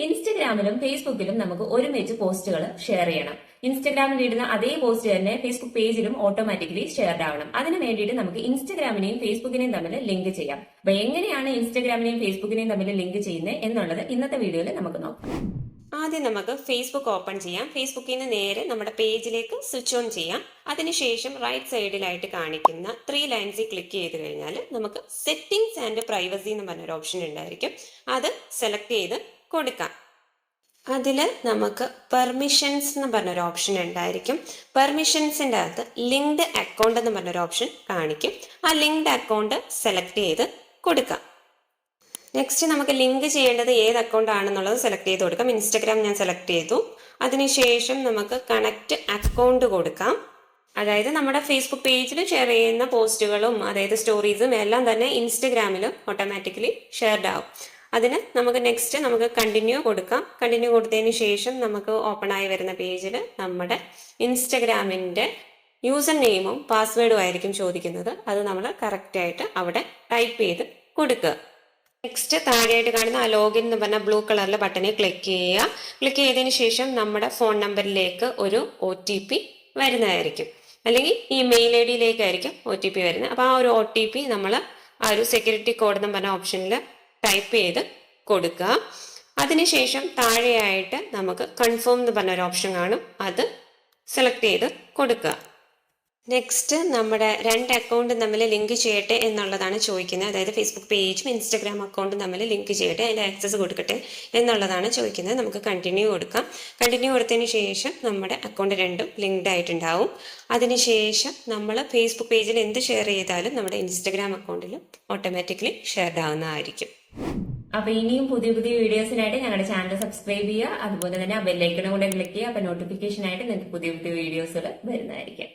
ഇൻസ്റ്റഗ്രാമിലും ഫേസ്ബുക്കിലും നമുക്ക് ഒരുമിച്ച് പോസ്റ്റുകൾ ഷെയർ ചെയ്യണം. ഇൻസ്റ്റഗ്രാമിൽ ഇടുന്ന അതേ പോസ്റ്റ് തന്നെ ഫേസ്ബുക്ക് പേജിലും ഓട്ടോമാറ്റിക്കലി ഷെയർ ആവണം. അതിന് വേണ്ടിയിട്ട് നമുക്ക് ഇൻസ്റ്റഗ്രാമിനെയും ഫേസ്ബുക്കിനെയും തമ്മിൽ ലിങ്ക് ചെയ്യാം. അപ്പൊ എങ്ങനെയാണ് ഇൻസ്റ്റഗ്രാമിനെയും ഫേസ്ബുക്കിനെയും തമ്മിൽ ലിങ്ക് ചെയ്യുന്നത് എന്നുള്ളത് ഇന്നത്തെ വീഡിയോയിൽ നമുക്ക് നോക്കാം. ആദ്യം നമുക്ക് ഫേസ്ബുക്ക് ഓപ്പൺ ചെയ്യാം. ഫേസ്ബുക്കിൽ നിന്ന് നേരെ നമ്മുടെ പേജിലേക്ക് സ്വിച്ച് ഓൺ ചെയ്യാം. അതിനുശേഷം റൈറ്റ് സൈഡിലായിട്ട് കാണിക്കുന്ന 3 ലൈൻസിൽ ക്ലിക്ക് ചെയ്ത് കഴിഞ്ഞാൽ നമുക്ക് സെറ്റിംഗ്സ് ആൻഡ് പ്രൈവസി എന്ന് പറഞ്ഞൊരു ഓപ്ഷൻ ഉണ്ടായിരിക്കും. അത് സെലക്ട് ചെയ്ത് കൊടുക്കാം. അതിൽ നമുക്ക് പെർമിഷൻസ് എന്ന് പറഞ്ഞൊരു ഓപ്ഷൻ ഉണ്ടായിരിക്കും. പെർമിഷൻസിൻ്റെ അകത്ത് ലിങ്ക്ഡ് അക്കൗണ്ട് എന്ന് പറഞ്ഞൊരു ഓപ്ഷൻ കാണിക്കും. ആ ലിങ്ക്ഡ് അക്കൗണ്ട് സെലക്ട് ചെയ്ത് കൊടുക്കാം. നെക്സ്റ്റ് നമുക്ക് ലിങ്ക് ചെയ്യേണ്ടത് ഏത് അക്കൗണ്ട് ആണെന്നുള്ളത് സെലക്ട് ചെയ്ത് കൊടുക്കാം. ഇൻസ്റ്റഗ്രാം ഞാൻ സെലക്ട് ചെയ്തു. അതിനുശേഷം നമുക്ക് കണക്റ്റ് അക്കൗണ്ട് കൊടുക്കാം. അതായത് നമ്മുടെ ഫേസ്ബുക്ക് പേജിൽ ഷെയർ ചെയ്യുന്ന പോസ്റ്റുകളും അതായത് സ്റ്റോറീസും എല്ലാം തന്നെ ഇൻസ്റ്റഗ്രാമിലും ഓട്ടോമാറ്റിക്കലി ഷെയർഡ് ആവും. അതിന് നമുക്ക് കണ്ടിന്യൂ കൊടുക്കാം. കണ്ടിന്യൂ കൊടുത്തതിന് ശേഷം നമുക്ക് ഓപ്പൺ ആയി വരുന്ന പേജിൽ നമ്മുടെ ഇൻസ്റ്റഗ്രാമിൻ്റെ യൂസർ നെയിമും പാസ്വേഡും ആയിരിക്കും ചോദിക്കുന്നത്. അത് നമ്മൾ കറക്റ്റായിട്ട് അവിടെ ടൈപ്പ് ചെയ്ത് കൊടുക്കുക. നെക്സ്റ്റ് താഴെയായിട്ട് കാണുന്ന ആ ലോഗിൻ എന്ന് പറഞ്ഞ ബ്ലൂ കളറിലെ ബട്ടണിൽ ക്ലിക്ക് ചെയ്യുക. ക്ലിക്ക് ചെയ്തതിന് ശേഷം നമ്മുടെ ഫോൺ നമ്പറിലേക്ക് ഒരു OTP വരുന്നതായിരിക്കും, അല്ലെങ്കിൽ ഈ മെയിൽ ID OTP വരുന്നത്. അപ്പോൾ ആ ഒരു OTP നമ്മൾ ആ ഒരു സെക്യൂരിറ്റി കോഡ് എന്ന് പറഞ്ഞ ഓപ്ഷനിൽ ടൈപ്പ് ചെയ്ത് കൊടുക്കുക. അതിനുശേഷം താഴെയായിട്ട് നമുക്ക് കൺഫേം എന്ന് പറഞ്ഞൊരു ഓപ്ഷൻ കാണും. അത് സെലക്ട് ചെയ്ത് കൊടുക്കുക. നെക്സ്റ്റ് നമ്മുടെ 2 അക്കൗണ്ടും തമ്മിൽ ലിങ്ക് ചെയ്യട്ടെ എന്നുള്ളതാണ് ചോദിക്കുന്നത്. അതായത് ഫേസ്ബുക്ക് പേജും ഇൻസ്റ്റഗ്രാം അക്കൗണ്ടും തമ്മിൽ ലിങ്ക് ചെയ്യട്ടെ, അതിൻ്റെ ആക്സസ് കൊടുക്കട്ടെ എന്നുള്ളതാണ് ചോദിക്കുന്നത്. നമുക്ക് കണ്ടിന്യൂ കൊടുക്കാം. കണ്ടിന്യൂ കൊടുത്തതിന് ശേഷം നമ്മുടെ അക്കൗണ്ട് രണ്ടും ലിങ്ക്ഡ് ആയിട്ടുണ്ടാവും. അതിനുശേഷം നമ്മൾ ഫേസ്ബുക്ക് പേജിൽ എന്ത് ഷെയർ ചെയ്താലും നമ്മുടെ ഇൻസ്റ്റഗ്രാം അക്കൗണ്ടിലും ഓട്ടോമാറ്റിക്കലി ഷെയർഡ് ആവുന്നതായിരിക്കും. അപ്പൊ ഇനിയും പുതിയ പുതിയ വീഡിയോസിനായിട്ട് ഞങ്ങളുടെ ചാനൽ സബ്സ്ക്രൈബ് ചെയ്യുക. അതുപോലെ തന്നെ ആ ബെല്ലൈക്കണും കൂടെ ക്ലിക്ക് ചെയ്യുക. അപ്പൊ നോട്ടിഫിക്കേഷൻ ആയിട്ട് നിങ്ങൾക്ക് പുതിയ പുതിയ വീഡിയോസുകൾ വരുന്നതായിരിക്കും.